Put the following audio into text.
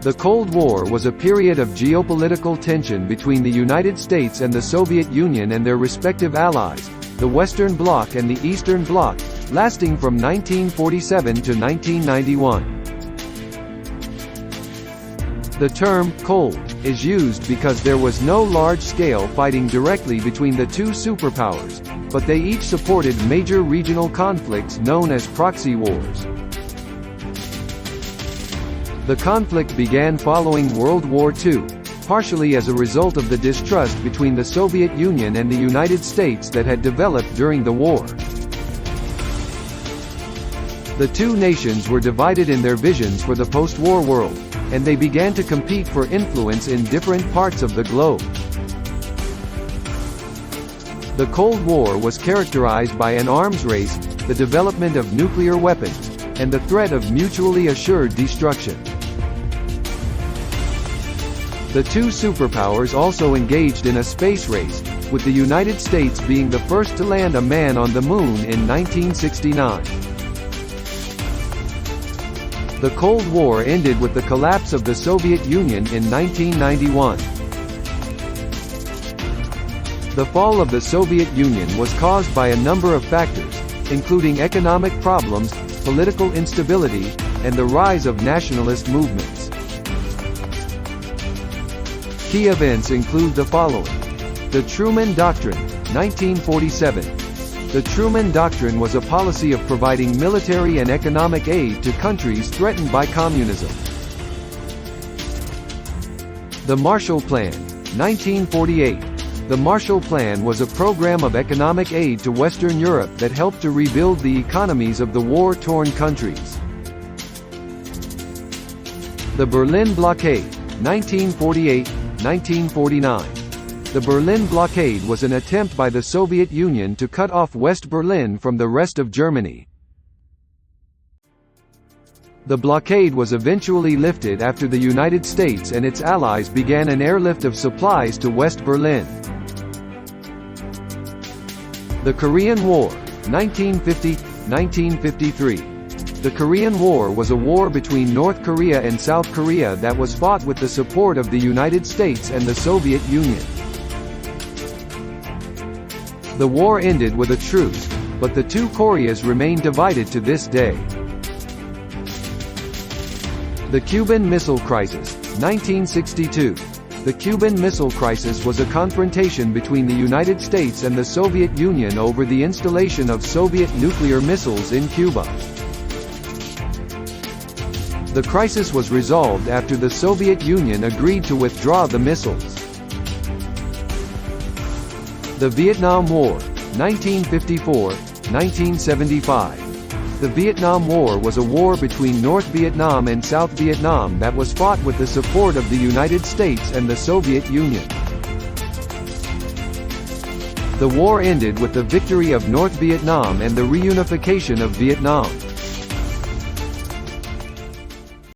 The Cold War was a period of geopolitical tension between the United States and the Soviet Union and their respective allies, the Western Bloc and the Eastern Bloc, lasting from 1947 to 1991. The term "cold" is used because there was no large-scale fighting directly between the two superpowers, but they each supported major regional conflicts known as proxy wars. The conflict began following World War II, partially as a result of the distrust between the Soviet Union and the United States that had developed during the war. The two nations were divided in their visions for the post-war world, and they began to compete for influence in different parts of the globe. The Cold War was characterized by an arms race, the development of nuclear weapons, and the threat of mutually assured destruction. The two superpowers also engaged in a space race, with the United States being the first to land a man on the Moon in 1969. The Cold War ended with the collapse of the Soviet Union in 1991. The fall of the Soviet Union was caused by a number of factors, including economic problems, political instability, and the rise of nationalist movements. Key events include the following. The Truman Doctrine, 1947. The Truman Doctrine was a policy of providing military and economic aid to countries threatened by communism. The Marshall Plan, 1948. The Marshall Plan was a program of economic aid to Western Europe that helped to rebuild the economies of the war-torn countries. The Berlin Blockade, 1948-1949. The Berlin Blockade was an attempt by the Soviet Union to cut off West Berlin from the rest of Germany. The blockade was eventually lifted after the United States and its allies began an airlift of supplies to West Berlin. The Korean War, 1950-1953. The Korean War was a war between North Korea and South Korea that was fought with the support of the United States and the Soviet Union. The war ended with a truce, but the two Koreas remain divided to this day. The Cuban Missile Crisis, 1962. The Cuban Missile Crisis was a confrontation between the United States and the Soviet Union over the installation of Soviet nuclear missiles in Cuba. The crisis was resolved after the Soviet Union agreed to withdraw the missiles. The Vietnam War, 1954-1975. The Vietnam War was a war between North Vietnam and South Vietnam that was fought with the support of the United States and the Soviet Union. The war ended with the victory of North Vietnam and the reunification of Vietnam.